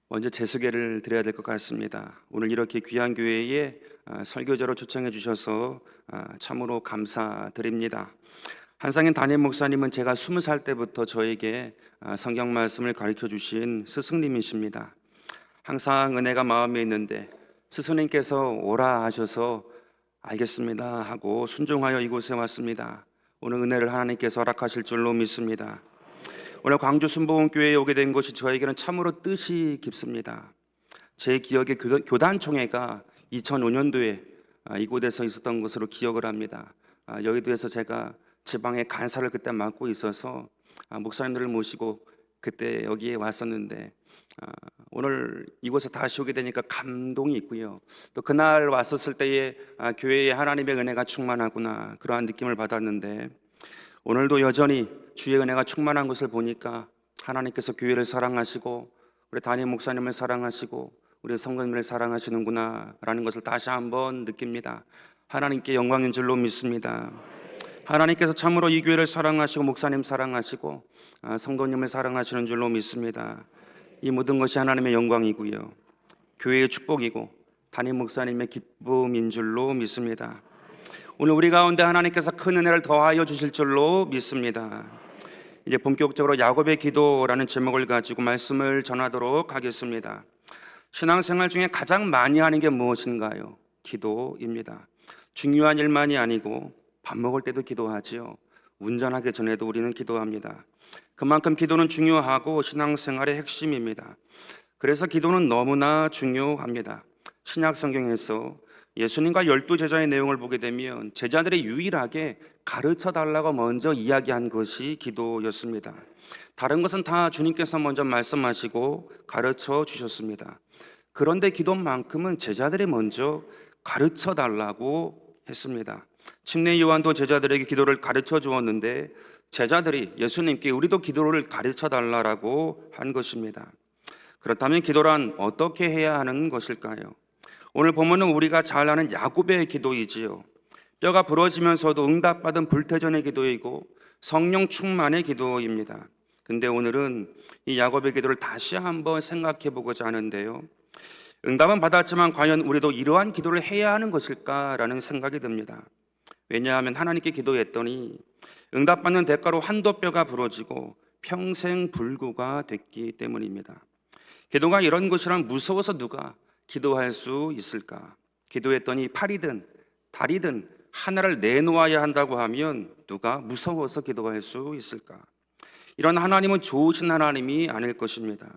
먼저 제 소개를 드려야 될 것 같습니다. 오늘 이렇게 귀한 교회에 설교자로 초청해 주셔서 참으로 감사드립니다. 한상인 담임 목사님은 제가 20살 때부터 저에게 성경 말씀을 가르쳐 주신 스승님이십니다. 항상 은혜가 마음에 있는데 스승님께서 오라 하셔서 알겠습니다 하고 순종하여 이곳에 왔습니다. 오늘 은혜를 하나님께서 허락하실 줄로 믿습니다. 오늘 광주 순복음교회에 오게 된 것이 저에게는 참으로 뜻이 깊습니다. 제 기억에 교단총회가 2005년도에 이곳에서 있었던 것으로 기억을 합니다. 여의도에서 제가 지방의 간사를 그때 맡고 있어서 목사님들을 모시고 그때 여기에 왔었는데 오늘 이곳에 다시 오게 되니까 감동이 있고요. 또 그날 왔었을 때에 교회에 하나님의 은혜가 충만하구나 그러한 느낌을 받았는데 오늘도 여전히 주의 은혜가 충만한 것을 보니까 하나님께서 교회를 사랑하시고 우리 담임 목사님을 사랑하시고 우리 성도님을 사랑하시는구나 라는 것을 다시 한번 느낍니다. 하나님께 영광인 줄로 믿습니다. 하나님께서 참으로 이 교회를 사랑하시고 목사님 사랑하시고 성도님을 사랑하시는 줄로 믿습니다. 이 모든 것이 하나님의 영광이고요, 교회의 축복이고 담임 목사님의 기쁨인 줄로 믿습니다. 오늘 우리 가운데 하나님께서 큰 은혜를 더하여 주실 줄로 믿습니다. 이제 본격적으로 야곱의 기도라는 제목을 가지고 말씀을 전하도록 하겠습니다. 신앙생활 중에 가장 많이 하는 게 무엇인가요? 기도입니다. 중요한 일만이 아니고 밥 먹을 때도 기도하지요. 운전하기 전에도 우리는 기도합니다. 그만큼 기도는 중요하고 신앙생활의 핵심입니다. 그래서 기도는 너무나 중요합니다. 신약 성경에서 예수님과 12제자의 내용을 보게 되면 제자들이 유일하게 가르쳐 달라고 먼저 이야기한 것이 기도였습니다. 다른 것은 다 주님께서 먼저 말씀하시고 가르쳐 주셨습니다. 그런데 기도만큼은 제자들이 먼저 가르쳐 달라고 했습니다. 침례 요한도 제자들에게 기도를 가르쳐 주었는데 제자들이 예수님께 우리도 기도를 가르쳐 달라고 한 것입니다. 그렇다면 기도란 어떻게 해야 하는 것일까요? 오늘 본문은 우리가 잘 아는 야곱의 기도이지요. 뼈가 부러지면서도 응답받은 불태전의 기도이고 성령 충만의 기도입니다. 근데 오늘은 이 야곱의 기도를 다시 한번 생각해 보고자 하는데요, 응답은 받았지만 과연 우리도 이러한 기도를 해야 하는 것일까라는 생각이 듭니다. 왜냐하면 하나님께 기도했더니 응답받는 대가로 한도 뼈가 부러지고 평생 불구가 됐기 때문입니다. 기도가 이런 것이란 무서워서 누가 기도할 수 있을까? 기도했더니 팔이든 다리든 하나를 내놓아야 한다고 하면 누가 무서워서 기도할 수 있을까? 이런 하나님은 좋으신 하나님이 아닐 것입니다.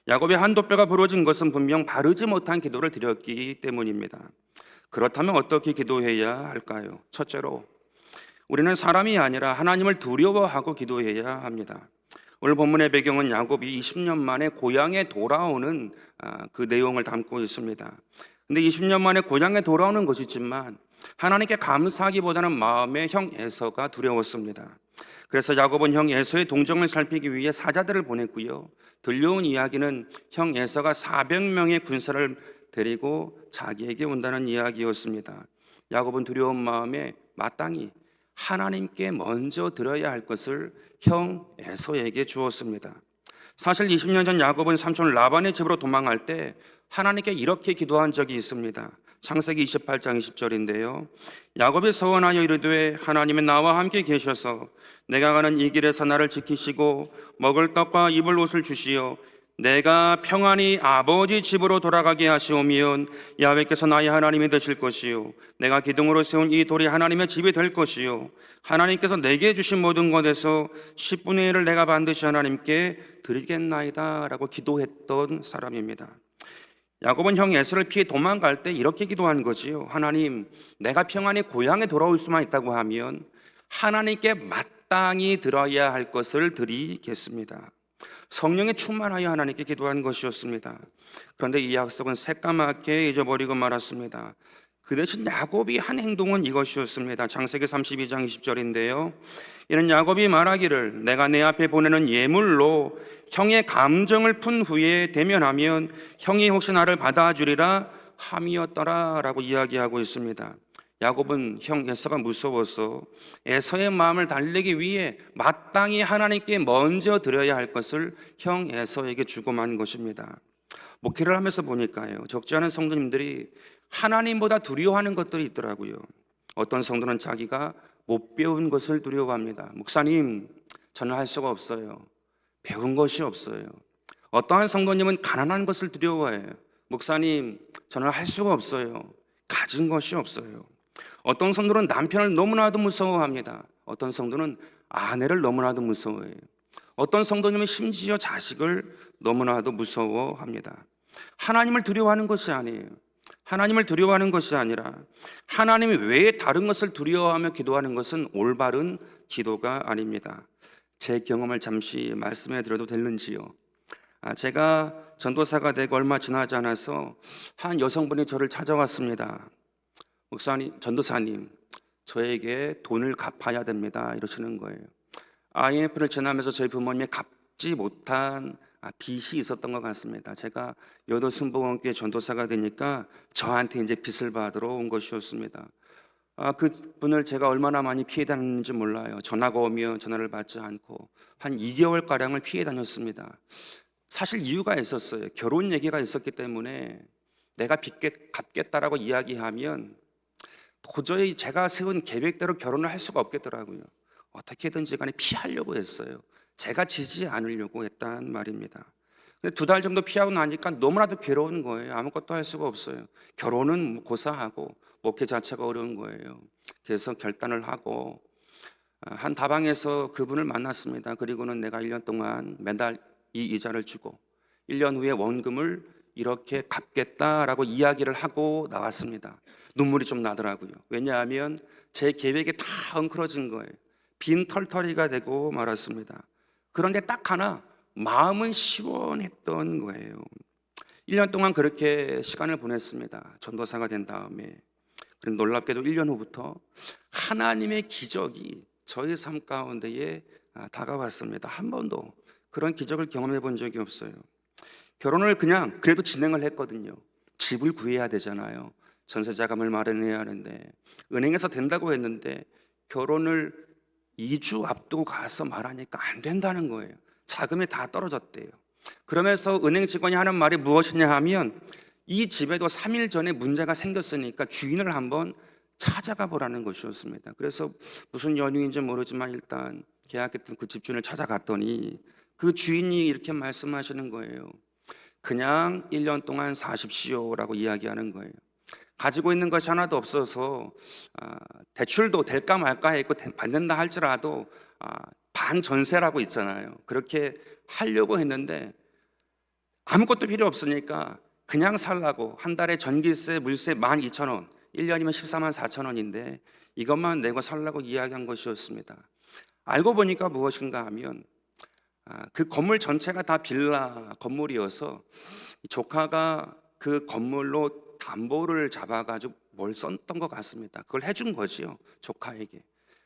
야곱의 한도뼈가 부러진 것은 분명 바르지 못한 기도를 드렸기 때문입니다. 그렇다면 어떻게 기도해야 할까요? 첫째로 우리는 사람이 아니라 하나님을 두려워하고 기도해야 합니다. 오늘 본문의 배경은 야곱이 20년 만에 고향에 돌아오는 그 내용을 담고 있습니다. 근데 20년 만에 고향에 돌아오는 것이지만 하나님께 감사하기보다는 마음에 형 에서가 두려웠습니다. 그래서 야곱은 형 에서의 동정을 살피기 위해 사자들을 보냈고요, 들려온 이야기는 형 에서가 400명의 군사를 데리고 자기에게 온다는 이야기였습니다. 야곱은 두려운 마음에 마땅히 하나님께 먼저 드려야 할 것을 형 에서에게 주었습니다. 사실 20년 전 야곱은 삼촌 라반의 집으로 도망할 때 하나님께 이렇게 기도한 적이 있습니다. 창세기 28장 20절인데요 야곱이 서원하여 이르되 하나님은 나와 함께 계셔서 내가 가는 이 길에서 나를 지키시고 먹을 떡과 입을 옷을 주시어 내가 평안히 아버지 집으로 돌아가게 하시오면 야훼께서 나의 하나님이 되실 것이요 내가 기둥으로 세운 이 돌이 하나님의 집이 될 것이요 하나님께서 내게 주신 모든 것에서 10분의 1을 내가 반드시 하나님께 드리겠나이다 라고 기도했던 사람입니다. 야곱은 형 에서를 피해 도망갈 때 이렇게 기도한 거지요. 하나님, 내가 평안히 고향에 돌아올 수만 있다고 하면 하나님께 마땅히 들어야 할 것을 드리겠습니다. 성령에 충만하여 하나님께 기도한 것이었습니다. 그런데 이 약속은 새까맣게 잊어버리고 말았습니다. 그 대신 야곱이 한 행동은 이것이었습니다. 창세기 32장 20절인데요 이는 야곱이 말하기를 내가 내 앞에 보내는 예물로 형의 감정을 푼 후에 대면하면 형이 혹시 나를 받아주리라 함이었더라 라고 이야기하고 있습니다. 야곱은 형 에서가 무서워서 에서의 마음을 달래기 위해 마땅히 하나님께 먼저 드려야 할 것을 형 에서에게 주고 만 것입니다. 목회를 하면서 보니까요, 적지 않은 성도님들이 하나님보다 두려워하는 것들이 있더라고요. 어떤 성도는 자기가 못 배운 것을 두려워합니다. 목사님, 저는 할 수가 없어요. 배운 것이 없어요. 어떠한 성도님은 가난한 것을 두려워해요. 목사님, 저는 할 수가 없어요. 가진 것이 없어요. 어떤 성도는 남편을 너무나도 무서워합니다. 어떤 성도는 아내를 너무나도 무서워해요. 어떤 성도님은 심지어 자식을 너무나도 무서워합니다. 하나님을 두려워하는 것이 아니에요. 하나님을 두려워하는 것이 아니라 하나님 외에 다른 것을 두려워하며 기도하는 것은 올바른 기도가 아닙니다. 제 경험을 잠시 말씀해 드려도 되는지요? 제가 전도사가 되고 얼마 지나지 않아서 한 여성분이 저를 찾아왔습니다. 목사님, 전도사님, 저에게 돈을 갚아야 됩니다. 이러시는 거예요. IMF를 지나면서 저희 부모님이 갚지 못한 빚이 있었던 것 같습니다. 제가 여도순복음교회 전도사가 되니까 저한테 이제 빚을 받으러 온 것이었습니다. 그 분을 제가 얼마나 많이 피해 다녔는지 몰라요. 전화가 오면 전화를 받지 않고 한 2개월 가량을 피해 다녔습니다. 사실 이유가 있었어요. 결혼 얘기가 있었기 때문에 내가 갚겠다라고 이야기하면 도저히 제가 세운 계획대로 결혼을 할 수가 없겠더라고요. 어떻게든지 간에 피하려고 했어요. 제가 지지 않으려고 했단 말입니다. 근데 2달 정도 피하고 나니까 너무나도 괴로운 거예요. 아무것도 할 수가 없어요. 결혼은 고사하고 목회 자체가 어려운 거예요. 그래서 결단을 하고 한 다방에서 그분을 만났습니다. 그리고는 내가 1년 동안 매달 이 이자를 주고 1년 후에 원금을 이렇게 갚겠다라고 이야기를 하고 나왔습니다. 눈물이 좀 나더라고요. 왜냐하면 제 계획이 다 엉클어진 거예요. 빈 털터리가 되고 말았습니다. 그런데 딱 하나 마음은 시원했던 거예요. 1년 동안 그렇게 시간을 보냈습니다. 전도사가 된 다음에. 그런데 놀랍게도 1년 후부터 하나님의 기적이 저의 삶 가운데에 다가왔습니다. 한 번도 그런 기적을 경험해 본 적이 없어요. 결혼을 그냥 그래도 진행을 했거든요. 집을 구해야 되잖아요. 전세자금을 마련해야 하는데 은행에서 된다고 했는데 결혼을 2주 앞두고 가서 말하니까 안 된다는 거예요. 자금이 다 떨어졌대요. 그러면서 은행 직원이 하는 말이 무엇이냐 하면 이 집에도 3일 전에 문제가 생겼으니까 주인을 한번 찾아가 보라는 것이었습니다. 그래서 무슨 연유인지 모르지만 일단 계약했던 그 집주인을 찾아갔더니 그 주인이 이렇게 말씀하시는 거예요. 그냥 1년 동안 사십시오라고 이야기하는 거예요. 가지고 있는 것이 하나도 없어서 대출도 될까 말까 했고 받는다 할지라도 반전세라고 있잖아요. 그렇게 하려고 했는데 아무것도 필요 없으니까 그냥 살라고 한 달에 전기세, 물세 12,000원, 1년이면 14만 4천 원인데 이것만 내고 살라고 이야기한 것이었습니다. 알고 보니까 무엇인가 하면 그 건물 전체가 다 빌라 건물이어서 조카가 그 건물로 담보를 잡아가지고 뭘 썼던 것 같습니다. 그걸 해준 거지요, 조카에게.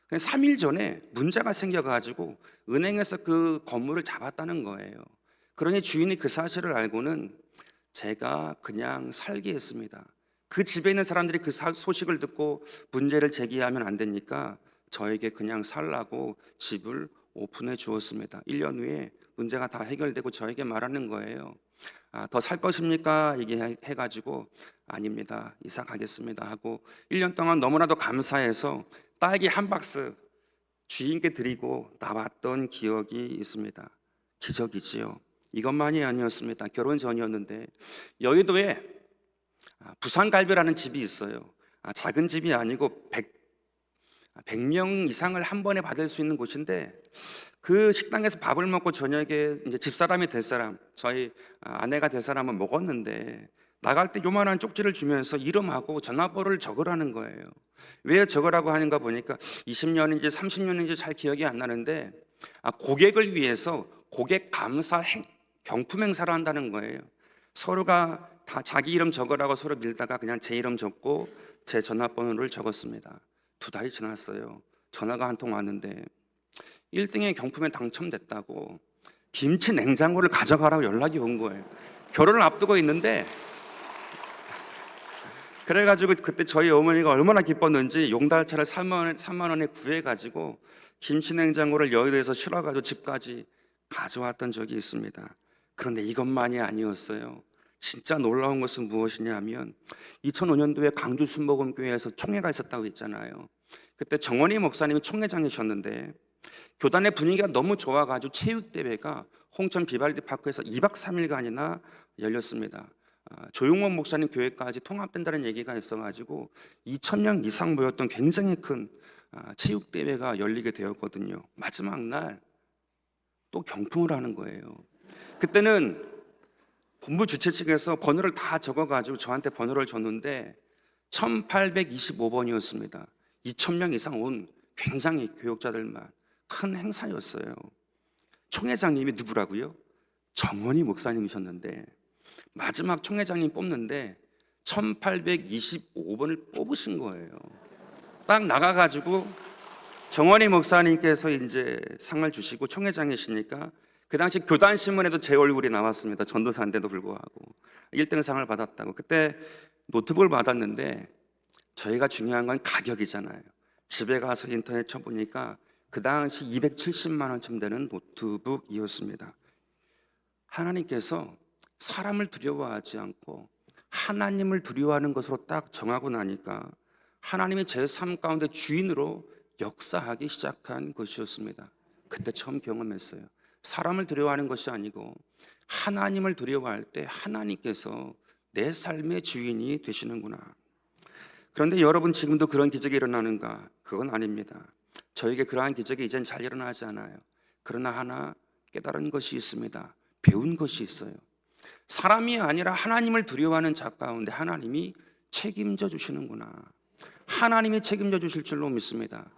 3일 전에 문제가 생겨가지고 은행에서 그 건물을 잡았다는 거예요. 그러니 주인이 그 사실을 알고는 제가 그냥 살게 했습니다. 그 집에 있는 사람들이 그 소식을 듣고 문제를 제기하면 안 되니까 저에게 그냥 살라고 집을 오픈해 주었습니다. 1년 후에 문제가 다 해결되고 저에게 말하는 거예요. 더 살 것입니까? 얘기해가지고 아닙니다. 이사 가겠습니다 하고 1년 동안 너무나도 감사해서 딸기 한 박스 주인께 드리고 나왔던 기억이 있습니다. 기적이지요. 이것만이 아니었습니다. 결혼 전이었는데 여의도에 부산갈비라는 집이 있어요. 작은 집이 아니고 100명 이상을 한 번에 받을 수 있는 곳인데 그 식당에서 밥을 먹고 저녁에 이제 집사람이 될 사람, 저희 아내가 될 사람은 먹었는데 나갈 때 요만한 쪽지를 주면서 이름하고 전화번호를 적으라는 거예요. 왜 적으라고 하는가 보니까 20년인지 30년인지 잘 기억이 안 나는데 고객을 위해서 고객 감사 경품 행사를 한다는 거예요. 서로가 다 자기 이름 적으라고 서로 밀다가 그냥 제 이름 적고 제 전화번호를 적었습니다. 2달이 지났어요. 전화가 한 통 왔는데 1등의 경품에 당첨됐다고 김치 냉장고를 가져가라고 연락이 온 거예요. 결혼을 앞두고 있는데 그래가지고 그때 저희 어머니가 얼마나 기뻤는지 용달차를 3만 원에 구해가지고 김치 냉장고를 여의도에서 실어가지고 집까지 가져왔던 적이 있습니다. 그런데 이것만이 아니었어요. 진짜 놀라운 것은 무엇이냐면 2005년도에 광주 순복음교회에서 총회가 있었다고 했잖아요. 그때 정원희 목사님이 총회장이셨는데 교단의 분위기가 너무 좋아가지고 체육대회가 홍천 비발디 파크에서 2박 3일간이나 열렸습니다. 조용원 목사님 교회까지 통합된다는 얘기가 있어가지고 2,000명 이상 모였던 굉장히 큰 체육대회가 열리게 되었거든요. 마지막 날 또 경품을 하는 거예요. 그때는 본부 주최 측에서 번호를 다 적어가지고 저한테 번호를 줬는데 1825번이었습니다. 2,000명 이상 온 굉장히 교역자들만 큰 행사였어요. 총회장님이 누구라고요? 정원희 목사님이셨는데 마지막 총회장님 뽑는데 1825번을 뽑으신 거예요. 딱 나가가지고 정원희 목사님께서 이제 상을 주시고 총회장이시니까 그 당시 교단 신문에도 제 얼굴이 나왔습니다. 전도사인데도 불구하고 1등 상을 받았다고. 그때 노트북을 받았는데 저희가 중요한 건 가격이잖아요. 집에 가서 인터넷 쳐보니까 그 당시 270만 원쯤 되는 노트북이었습니다. 하나님께서 사람을 두려워하지 않고 하나님을 두려워하는 것으로 딱 정하고 나니까 하나님이 제 삶 가운데 주인으로 역사하기 시작한 것이었습니다. 그때 처음 경험했어요. 사람을 두려워하는 것이 아니고 하나님을 두려워할 때 하나님께서 내 삶의 주인이 되시는구나. 그런데 여러분 지금도 그런 기적이 일어나는가? 그건 아닙니다. 저에게 그러한 기적이 이젠 잘 일어나지 않아요. 그러나 하나 깨달은 것이 있습니다. 배운 것이 있어요. 사람이 아니라 하나님을 두려워하는 자 가운데 하나님이 책임져 주시는구나. 하나님이 책임져 주실 줄로 믿습니다.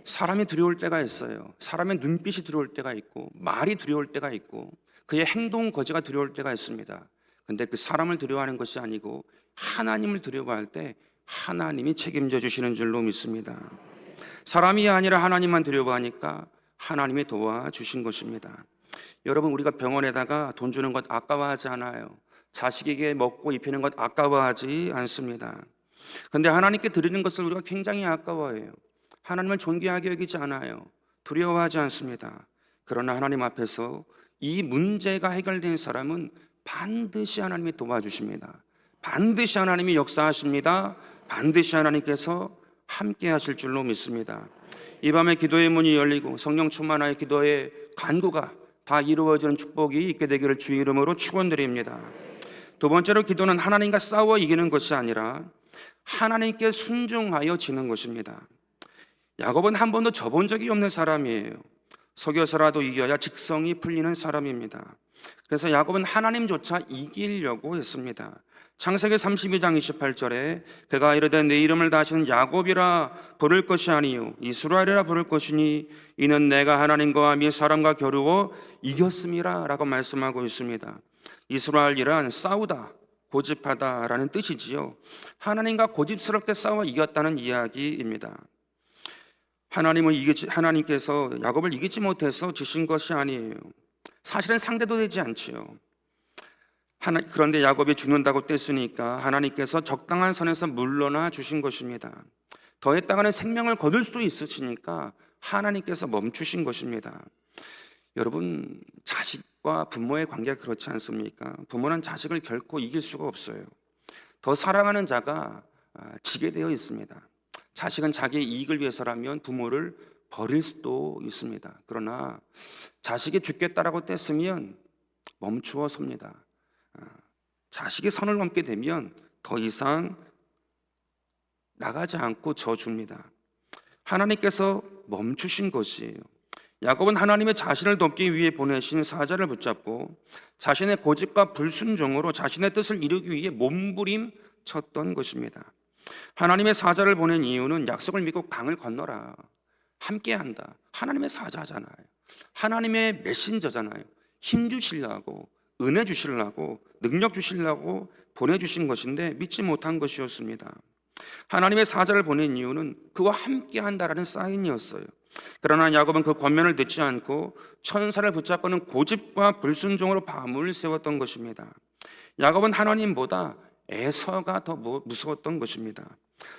사람이 두려울 때가 있어요. 사람의 눈빛이 두려울 때가 있고 말이 두려울 때가 있고 그의 행동 거지가 두려울 때가 있습니다. 근데 그 사람을 두려워하는 것이 아니고 하나님을 두려워할 때 하나님이 책임져 주시는 줄로 믿습니다. 사람이 아니라 하나님만 두려워하니까 하나님이 도와주신 것입니다. 여러분 우리가 병원에다가 돈 주는 것 아까워하지 않아요. 자식에게 먹고 입히는 것 아까워하지 않습니다. 그런데 하나님께 드리는 것을 우리가 굉장히 아까워해요. 하나님을 존귀하게 여기지 않아요. 두려워하지 않습니다. 그러나 하나님 앞에서 이 문제가 해결된 사람은 반드시 하나님이 도와주십니다. 반드시 하나님이 역사하십니다. 반드시 하나님께서 함께 하실 줄로 믿습니다. 이 밤에 기도의 문이 열리고 성령 충만하여 기도의 간구가 다 이루어지는 축복이 있게 되기를 주의 이름으로 축원드립니다. 두 번째로 기도는 하나님과 싸워 이기는 것이 아니라 하나님께 순종하여 지는 것입니다. 야곱은 한 번도 져본 적이 없는 사람이에요. 속여서라도 이겨야 직성이 풀리는 사람입니다. 그래서 야곱은 하나님조차 이기려고 했습니다. 창세기 32장 28절에 그가 이르되 내 이름을 다시는 야곱이라 부를 것이 아니요 이스라엘이라 부를 것이니 이는 내가 하나님과 및 사람과 겨루어 이겼음이라 라고 말씀하고 있습니다. 이스라엘이란 싸우다, 고집하다라는 뜻이지요. 하나님과 고집스럽게 싸워 이겼다는 이야기입니다. 하나님께서 야곱을 이기지 못해서 주신 것이 아니에요. 사실은 상대도 되지 않지요. 그런데 야곱이 죽는다고 뗐으니까 하나님께서 적당한 선에서 물러나 주신 것입니다. 더 했다가는 생명을 거둘 수도 있으시니까 하나님께서 멈추신 것입니다. 여러분 자식과 부모의 관계가 그렇지 않습니까? 부모는 자식을 결코 이길 수가 없어요. 더 사랑하는 자가 지게 되어 있습니다. 자식은 자기의 이익을 위해서라면 부모를 버릴 수도 있습니다. 그러나 자식이 죽겠다라고 뗐으면 멈추어 섭니다. 자식이 선을 넘게 되면 더 이상 나가지 않고 져줍니다. 하나님께서 멈추신 것이에요. 야곱은 하나님의 자신을 돕기 위해 보내신 사자를 붙잡고 자신의 고집과 불순종으로 자신의 뜻을 이루기 위해 몸부림 쳤던 것입니다. 하나님의 사자를 보낸 이유는 약속을 믿고 강을 건너라, 함께한다. 하나님의 사자잖아요. 하나님의 메신저잖아요. 힘 주시려고, 은혜 주시려고, 능력 주시려고 보내주신 것인데 믿지 못한 것이었습니다. 하나님의 사자를 보낸 이유는 그와 함께한다라는 사인이었어요. 그러나 야곱은 그 권면을 듣지 않고 천사를 붙잡고는 고집과 불순종으로 밤을 세웠던 것입니다. 야곱은 하나님보다 에서가 더 무서웠던 것입니다.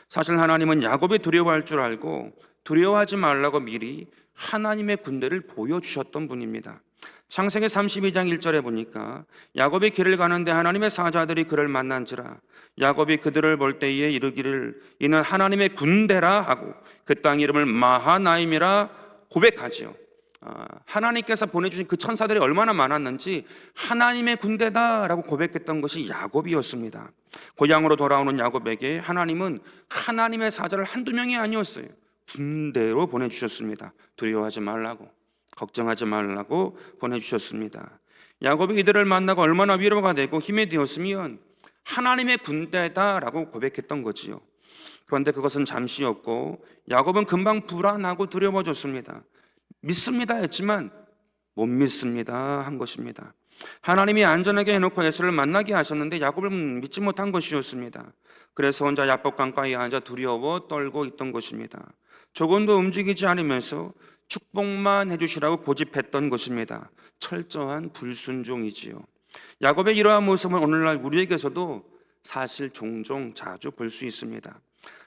사실 하나님은 야곱이 두려워할 줄 알고 두려워하지 말라고 미리 하나님의 군대를 보여주셨던 분입니다. 창세기 32장 1절에 보니까 야곱이 길을 가는데 하나님의 사자들이 그를 만난지라 야곱이 그들을 볼 때에 이르기를 이는 하나님의 군대라 하고 그 땅 이름을 마하나임이라 고백하지요. 하나님께서 보내주신 그 천사들이 얼마나 많았는지 하나님의 군대다라고 고백했던 것이 야곱이었습니다. 고향으로 돌아오는 야곱에게 하나님은 하나님의 사자를 한두 명이 아니었어요. 군대로 보내주셨습니다. 두려워하지 말라고, 걱정하지 말라고 보내주셨습니다. 야곱이 이들을 만나고 얼마나 위로가 되고 힘이 되었으면 하나님의 군대다라고 고백했던 거지요. 그런데 그것은 잠시였고 야곱은 금방 불안하고 두려워졌습니다. 믿습니다 했지만 못 믿습니다 한 것입니다. 하나님이 안전하게 해놓고 에서를 만나게 하셨는데 야곱을 믿지 못한 것이었습니다. 그래서 혼자 야복강가에 앉아 두려워 떨고 있던 것입니다. 조금도 움직이지 않으면서 축복만 해주시라고 고집했던 것입니다. 철저한 불순종이지요. 야곱의 이러한 모습은 오늘날 우리에게서도 사실 종종 자주 볼 수 있습니다.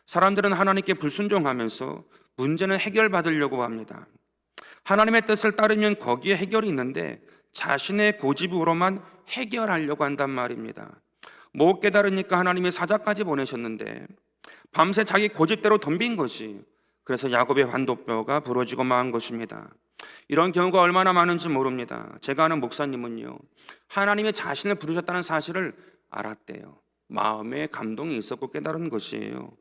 사람들은 하나님께 불순종하면서 문제는 해결받으려고 합니다. 하나님의 뜻을 따르면 거기에 해결이 있는데 자신의 고집으로만 해결하려고 한단 말입니다. 못 깨달으니까 하나님이 사자까지 보내셨는데 밤새 자기 고집대로 덤빈 것이 그래서 야곱의 환도뼈가 부러지고 망한 것입니다. 이런 경우가 얼마나 많은지 모릅니다. 제가 아는 목사님은요, 하나님이 자신을 부르셨다는 사실을 알았대요. 마음에 감동이 있었고 깨달은 것이에요.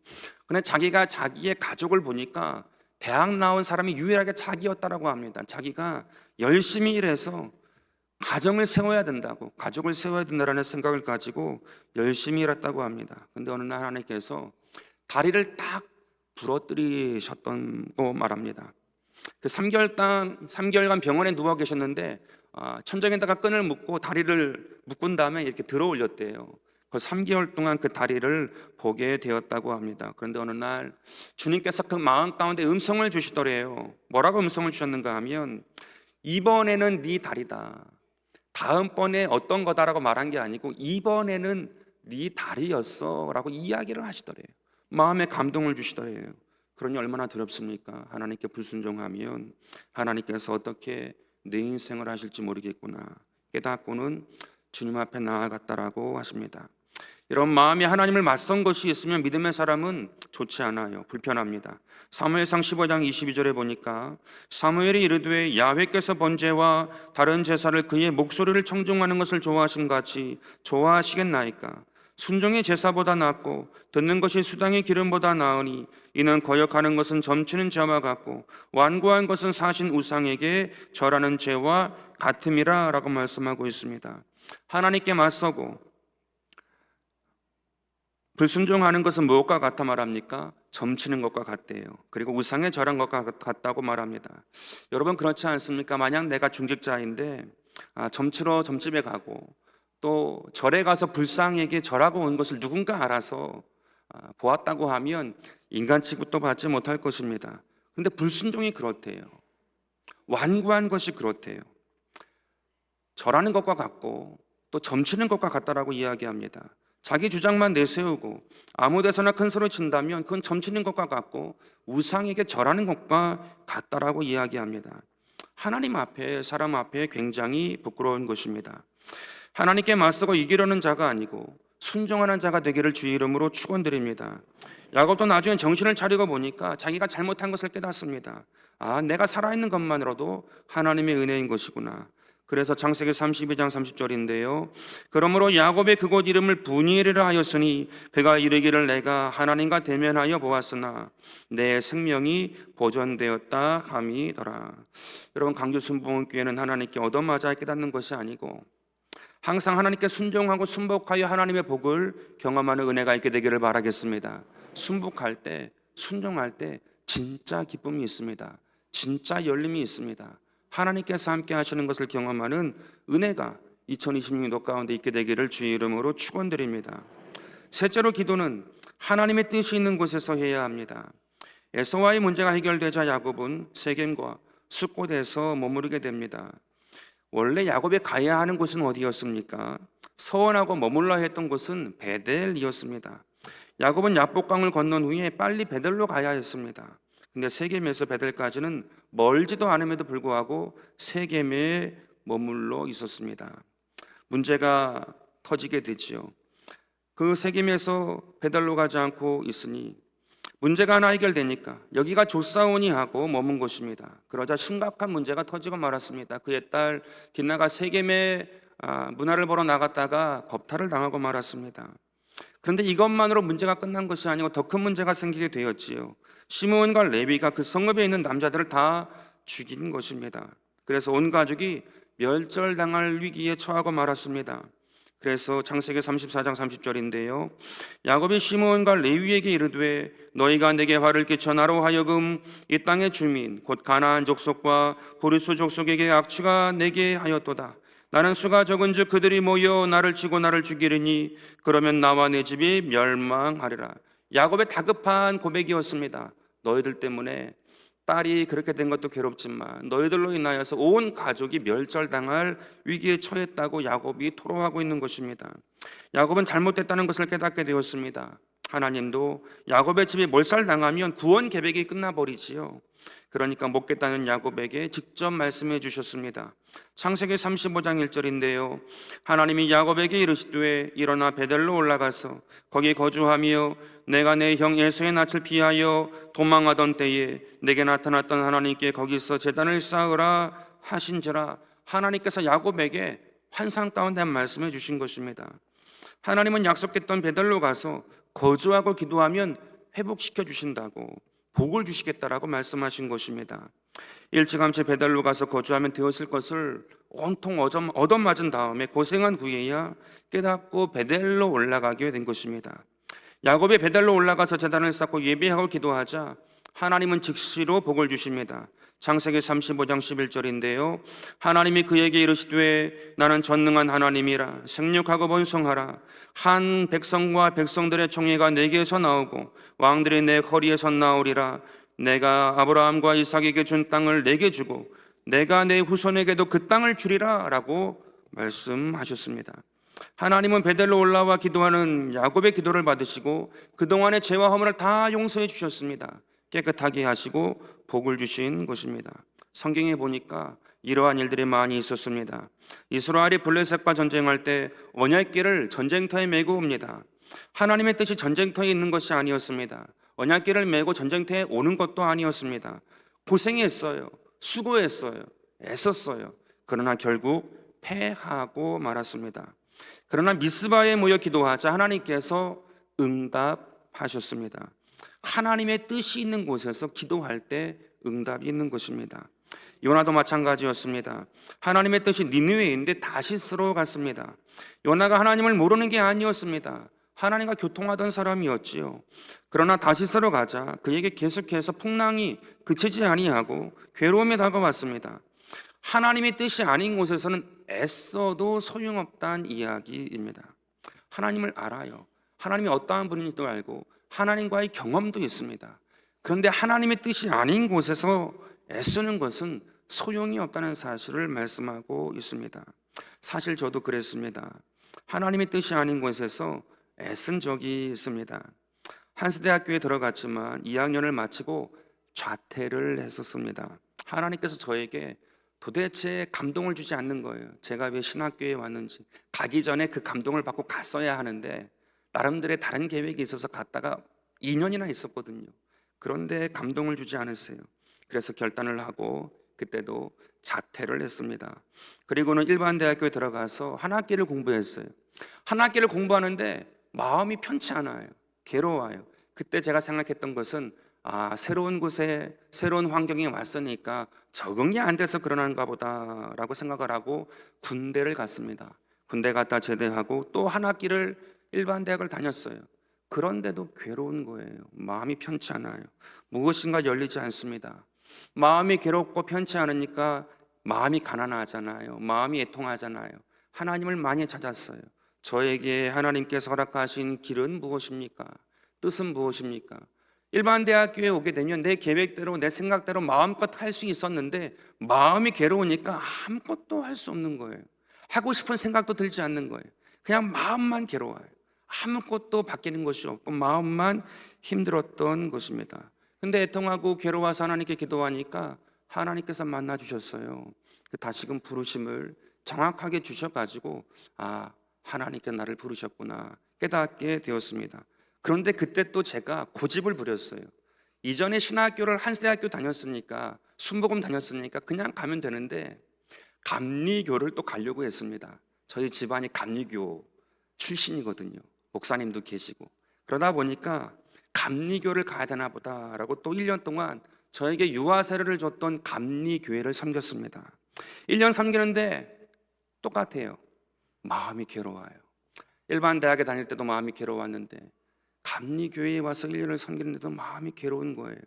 근데 자기가 자기의 가족을 보니까 대학 나온 사람이 유일하게 자기였다라고 합니다. 자기가 열심히 일해서 가정을 세워야 된다고, 가족을 세워야 된다라는 생각을 가지고 열심히 일했다고 합니다. 근데 어느 날 하나님께서 다리를 딱 부러뜨리셨다고 말합니다. 그 3개월간 병원에 누워 계셨는데 천정에다가 끈을 묶고 다리를 묶은 다음에 이렇게 들어 올렸대요. 그 3개월 동안 그 다리를 보게 되었다고 합니다. 그런데 어느 날 주님께서 그 마음 가운데 음성을 주시더래요. 뭐라고 음성을 주셨는가 하면 이번에는 네 다리다. 다음번에 어떤 거다라고 말한 게 아니고 이번에는 네 다리였어 라고 이야기를 하시더래요. 마음에 감동을 주시더래요. 그러니 얼마나 두렵습니까? 하나님께 불순종하면 하나님께서 어떻게 내 인생을 하실지 모르겠구나 깨닫고는 주님 앞에 나아갔다라고 하십니다. 이런 마음이 하나님을 맞선 것이 있으면 믿음의 사람은 좋지 않아요. 불편합니다. 사무엘상 15장 22절에 보니까 사무엘이 이르되 야훼께서 번제와 다른 제사를 그의 목소리를 청중하는 것을 좋아하심 같이 좋아하시겠나이까. 순종의 제사보다 낫고 듣는 것이 수당의 기름보다 나으니 이는 거역하는 것은 점치는 죄와 같고 완고한 것은 사신 우상에게 절하는 죄와 같음이라 라고 말씀하고 있습니다. 하나님께 맞서고 불순종하는 것은 무엇과 같아 말합니까? 점치는 것과 같대요. 그리고 우상에 절한 것과 같다고 말합니다. 여러분 그렇지 않습니까? 만약 내가 중직자인데 점치러 점집에 가고 또 절에 가서 불상에게 절하고 온 것을 누군가 알아서 보았다고 하면 인간 취급도 받지 못할 것입니다. 그런데 불순종이 그렇대요. 완고한 것이 그렇대요. 절하는 것과 같고 또 점치는 것과 같다라고 이야기합니다. 자기 주장만 내세우고 아무 데서나 큰 소리 친다면 그건 점치는 것과 같고 우상에게 절하는 것과 같다라고 이야기합니다. 하나님 앞에 사람 앞에 굉장히 부끄러운 것입니다. 하나님께 맞서고 이기려는 자가 아니고 순종하는 자가 되기를 주의 이름으로 축원드립니다. 야곱도 나중에 정신을 차리고 보니까 자기가 잘못한 것을 깨닫습니다. 내가 살아있는 것만으로도 하나님의 은혜인 것이구나. 그래서 창세기 32장 30절인데요. 그러므로 야곱의 그곳 이름을 브니엘이라 하였으니 그가 이르기를 내가 하나님과 대면하여 보았으나 내 생명이 보존되었다 함이더라. 여러분 강주 순복음교회는 하나님께 얻어맞아 깨닫는 것이 아니고 항상 하나님께 순종하고 순복하여 하나님의 복을 경험하는 은혜가 있게 되기를 바라겠습니다. 순복할 때, 순종할 때 진짜 기쁨이 있습니다. 진짜 열림이 있습니다. 하나님께서 함께 하시는 것을 경험하는 은혜가 2026년도 가운데 있게 되기를 주의 이름으로 축원드립니다. 셋째로 기도는 하나님의 뜻이 있는 곳에서 해야 합니다. 에서와의 문제가 해결되자 야곱은 세겜과 숫곳에서 머무르게 됩니다. 원래 야곱이 가야 하는 곳은 어디였습니까? 서원하고 머물러 했던 곳은 베델이었습니다. 야곱은 야복강을 건넌 후에 빨리 베델로 가야 했습니다. 근데 세겜에서 베델까지는 멀지도 않음에도 불구하고 세겜에 머물러 있었습니다. 문제가 터지게 되지요. 그 세겜에서 베들로 가지 않고 있으니 문제가 하나 해결되니까 여기가 좋사오니 하고 머문 곳입니다. 그러자 심각한 문제가 터지고 말았습니다. 그의 딸 딥나가 세겜에 문화를 보러 나갔다가 겁탈을 당하고 말았습니다. 그런데 이것만으로 문제가 끝난 것이 아니고 더 큰 문제가 생기게 되었지요. 시므온과 레위가 그 성읍에 있는 남자들을 다 죽인 것입니다. 그래서 온 가족이 멸절당할 위기에 처하고 말았습니다. 그래서 창세기 34장 30절인데요. 야곱이 시므온과 레위에게 이르되 너희가 내게 화를 끼쳐 나로 하여금 이 땅의 주민 곧 가나안 족속과 브리스 족속에게 악취가 내게 하였도다. 나는 수가 적은즉 그들이 모여 나를 치고 나를 죽이리니 그러면 나와 내 집이 멸망하리라. 야곱의 다급한 고백이었습니다. 너희들 때문에 딸이 그렇게 된 것도 괴롭지만 너희들로 인하여서 온 가족이 멸절당할 위기에 처했다고 야곱이 토로하고 있는 것입니다. 야곱은 잘못됐다는 것을 깨닫게 되었습니다. 하나님도 야곱의 집이 몰살당하면 구원 계획이 끝나버리지요. 그러니까 못 겠다는 야곱에게 직접 말씀해 주셨습니다. 창세기 35장 1절인데요. 하나님이 야곱에게 이르시되 일어나 베델로 올라가서 거기 거주하며 내가 내 형 에서의 낯을 피하여 도망하던 때에 내게 나타났던 하나님께 거기서 제단을 쌓으라 하신지라. 하나님께서 야곱에게 환상 가운데 말씀해 주신 것입니다. 하나님은 약속했던 베델로 가서 거주하고 기도하면 회복시켜 주신다고, 복을 주시겠다라고 말씀하신 것입니다. 일찌감치 베델로 가서 거주하면 되었을 것을 온통 얻어맞은 다음에 고생한 후에야 깨닫고 베델로 올라가게 된 것입니다. 야곱이 베델로 올라가서 제단을 쌓고 예배하고 기도하자 하나님은 즉시로 복을 주십니다. 창세기 35장 11절인데요. 하나님이 그에게 이르시되 나는 전능한 하나님이라 생육하고 번성하라. 한 백성과 백성들의 총회가 내게서 나오고 왕들이 내 허리에서 나오리라. 내가 아브라함과 이삭에게 준 땅을 내게 주고 내가 내 후손에게도 그 땅을 주리라 라고 말씀하셨습니다. 하나님은 베델로 올라와 기도하는 야곱의 기도를 받으시고 그동안의 죄와 허물을 다 용서해 주셨습니다. 깨끗하게 하시고 복을 주신 것입니다. 성경에 보니까 이러한 일들이 많이 있었습니다. 이스라엘이 블레셋과 전쟁할 때 언약궤를 전쟁터에 메고 옵니다. 하나님의 뜻이 전쟁터에 있는 것이 아니었습니다. 언약궤를 메고 전쟁터에 오는 것도 아니었습니다. 고생했어요. 수고했어요. 애썼어요. 그러나 결국 패하고 말았습니다. 그러나 미스바에 모여 기도하자 하나님께서 응답하셨습니다. 하나님의 뜻이 있는 곳에서 기도할 때 응답이 있는 것입니다. 요나도 마찬가지였습니다. 하나님의 뜻이 니느웨인데 다시스로 갔습니다. 요나가 하나님을 모르는 게 아니었습니다. 하나님과 교통하던 사람이었지요. 그러나 다시스로 가자 그에게 계속해서 풍랑이 그치지 아니하고 괴로움이 다가왔습니다. 하나님의 뜻이 아닌 곳에서는 애써도 소용없다는 이야기입니다. 하나님을 알아요. 하나님이 어떠한 분인지도 알고 하나님과의 경험도 있습니다. 그런데 하나님의 뜻이 아닌 곳에서 애쓰는 것은 소용이 없다는 사실을 말씀하고 있습니다. 사실 저도 그랬습니다. 하나님의 뜻이 아닌 곳에서 애쓴 적이 있습니다. 한스대학교에 들어갔지만 2학년을 마치고 좌퇴를 했었습니다. 하나님께서 저에게 도대체 감동을 주지 않는 거예요. 제가 왜 신학교에 왔는지. 가기 전에 그 감동을 받고 갔어야 하는데 나름대로의 다른 계획이 있어서 갔다가 2년이나 있었거든요. 그런데 감동을 주지 않았어요. 그래서 결단을 하고 그때도 자퇴를 했습니다. 그리고는 일반 대학교에 들어가서 한 학기를 공부했어요. 한 학기를 공부하는데 마음이 편치 않아요. 괴로워요. 그때 제가 생각했던 것은 새로운 곳에 새로운 환경에 왔으니까 적응이 안 돼서 그러는가 보다라고 생각을 하고 군대를 갔습니다. 군대 갔다 제대하고 또 한 학기를 일반 대학을 다녔어요. 그런데도 괴로운 거예요. 마음이 편치 않아요. 무엇인가 열리지 않습니다. 마음이 괴롭고 편치 않으니까 마음이 가난하잖아요. 마음이 애통하잖아요. 하나님을 많이 찾았어요. 저에게 하나님께서 허락하신 길은 무엇입니까? 뜻은 무엇입니까? 일반 대학교에 오게 되면 내 계획대로 내 생각대로 마음껏 할 수 있었는데 마음이 괴로우니까 아무것도 할 수 없는 거예요. 하고 싶은 생각도 들지 않는 거예요. 그냥 마음만 괴로워요. 아무것도 바뀌는 것이 없고 마음만 힘들었던 것입니다. 근데 애통하고 괴로워서 하나님께 기도하니까 하나님께서 만나 주셨어요. 그 다시금 부르심을 정확하게 주셔가지고 하나님께 나를 부르셨구나 깨닫게 되었습니다. 그런데 그때 또 제가 고집을 부렸어요. 이전에 신학교를 한세대학교 다녔으니까 순복음 다녔으니까 그냥 가면 되는데 감리교를 또 가려고 했습니다. 저희 집안이 감리교 출신이거든요. 목사님도 계시고. 그러다 보니까 감리교를 가야 되나 보다라고 또 1년 동안 저에게 유아 세례를 줬던 감리교회를 섬겼습니다. 1년 섬기는데 똑같아요. 마음이 괴로워요. 일반 대학에 다닐 때도 마음이 괴로웠는데 감리교회에 와서 1년을 섬기는데도 마음이 괴로운 거예요.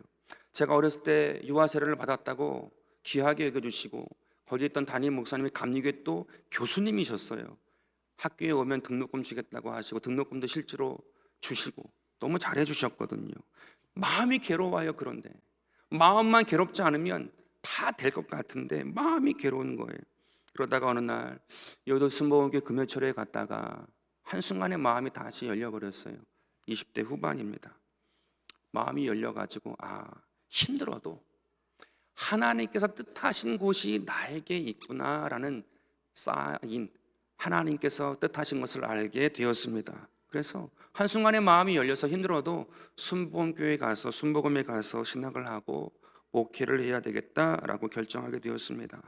제가 어렸을 때 유아 세례를 받았다고 귀하게 여겨주시고 거기 있던 담임 목사님이 감리교회 또 교수님이셨어요. 학교에 오면 등록금 주겠다고 하시고 등록금도 실제로 주시고 너무 잘해 주셨거든요. 마음이 괴로워요. 그런데 마음만 괴롭지 않으면 다 될 것 같은데 마음이 괴로운 거예요. 그러다가 어느 날 여의도 순복음교회 금요철에 갔다가 한순간에 마음이 다시 열려버렸어요. 20대 후반입니다. 마음이 열려가지고 힘들어도 하나님께서 뜻하신 곳이 나에게 있구나라는 쌓인 하나님께서 뜻하신 것을 알게 되었습니다. 그래서 한순간에 마음이 열려서 힘들어도 순복음교회에 가서 순복음에 가서 신학을 하고 목회를 해야 되겠다라고 결정하게 되었습니다.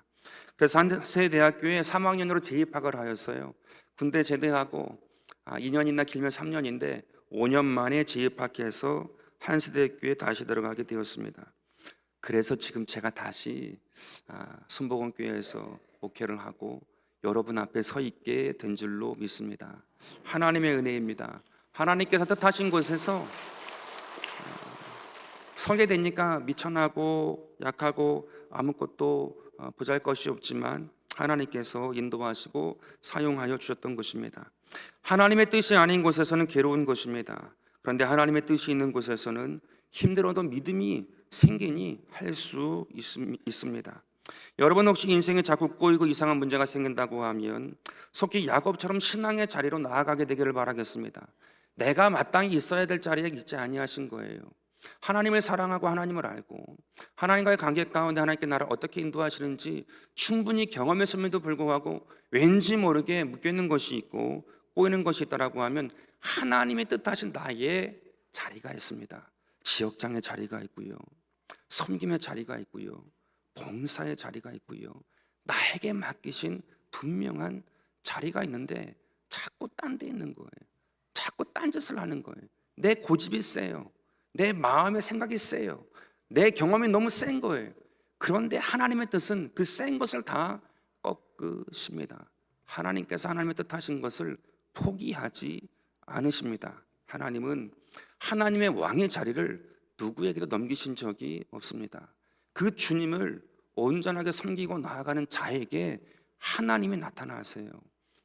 그래서 한세대학교에 3학년으로 재입학을 하였어요. 군대 제대하고 2년이나 길면 3년인데 5년 만에 재입학해서 한세대학교에 다시 들어가게 되었습니다. 그래서 지금 제가 다시 순복음교회에서 목회를 하고 여러분 앞에 서 있게 된 줄로 믿습니다. 하나님의 은혜입니다. 하나님께서 뜻하신 곳에서 서게 되니까 미천하고 약하고 아무것도 보잘것이 없지만 하나님께서 인도하시고 사용하여 주셨던 것입니다. 하나님의 뜻이 아닌 곳에서는 괴로운 것입니다. 그런데 하나님의 뜻이 있는 곳에서는 힘들어도 믿음이 생기니 할 수 있습니다. 여러분 혹시 인생에 자꾸 꼬이고 이상한 문제가 생긴다고 하면 속히 야곱처럼 신앙의 자리로 나아가게 되기를 바라겠습니다. 내가 마땅히 있어야 될 자리에 있지 아니하신 거예요. 하나님을 사랑하고 하나님을 알고 하나님과의 관계 가운데 하나님께 나를 어떻게 인도하시는지 충분히 경험했음에도 불구하고 왠지 모르게 묶여있는 것이 있고 꼬이는 것이 있다라고 하면 하나님의 뜻하신 나의 자리가 있습니다. 지역장의 자리가 있고요, 섬김의 자리가 있고요, 봉사의 자리가 있고요, 나에게 맡기신 분명한 자리가 있는데 자꾸 딴 데 있는 거예요. 자꾸 딴짓을 하는 거예요. 내 고집이 세요. 내 마음의 생각이 세요. 내 경험이 너무 센 거예요. 그런데 하나님의 뜻은 그 센 것을 다 꺾으십니다. 하나님께서 하나님의 뜻하신 것을 포기하지 않으십니다. 하나님은 하나님의 왕의 자리를 누구에게도 넘기신 적이 없습니다. 그 주님을 온전하게 섬기고 나아가는 자에게 하나님이 나타나세요.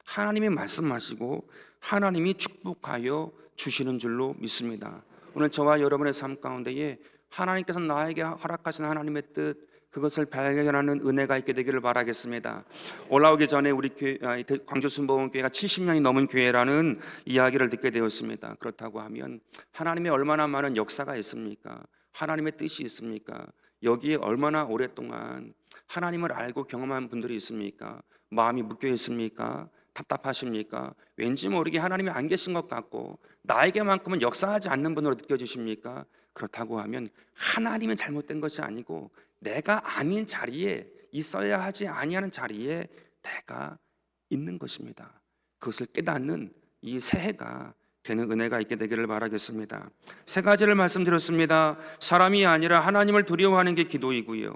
하나님이 말씀하시고 하나님이 축복하여 주시는 줄로 믿습니다. 오늘 저와 여러분의 삶 가운데에 하나님께서 나에게 허락하신 하나님의 뜻, 그것을 발견하는 은혜가 있게 되기를 바라겠습니다. 올라오기 전에 우리 교회, 광주 순복음교회가 70년이 넘은 교회라는 이야기를 듣게 되었습니다. 그렇다고 하면 하나님의 얼마나 많은 역사가 있습니까? 하나님의 뜻이 있습니까? 여기에 얼마나 오랫동안 하나님을 알고 경험한 분들이 있습니까? 마음이 묶여 있습니까? 답답하십니까? 왠지 모르게 하나님이 안 계신 것 같고 나에게만큼은 역사하지 않는 분으로 느껴지십니까? 그렇다고 하면 하나님이 잘못된 것이 아니고 내가 아닌 자리에 있어야 하지 아니하는 자리에 내가 있는 것입니다. 그것을 깨닫는 이 새해가 되는 은혜가 있게 되기를 바라겠습니다. 세 가지를 말씀드렸습니다. 사람이 아니라 하나님을 두려워하는 게 기도이고요,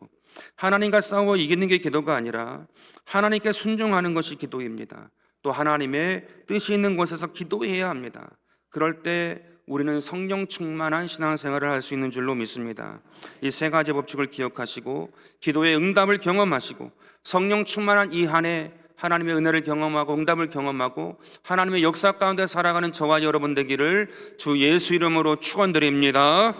하나님과 싸워 이기는 게 기도가 아니라 하나님께 순종하는 것이 기도입니다. 또 하나님의 뜻이 있는 곳에서 기도해야 합니다. 그럴 때 우리는 성령 충만한 신앙생활을 할 수 있는 줄로 믿습니다. 이 세 가지 법칙을 기억하시고 기도의 응답을 경험하시고 성령 충만한 이 한 해 하나님의 은혜를 경험하고 응답을 경험하고 하나님의 역사 가운데 살아가는 저와 여러분 되기를 주 예수 이름으로 축원드립니다.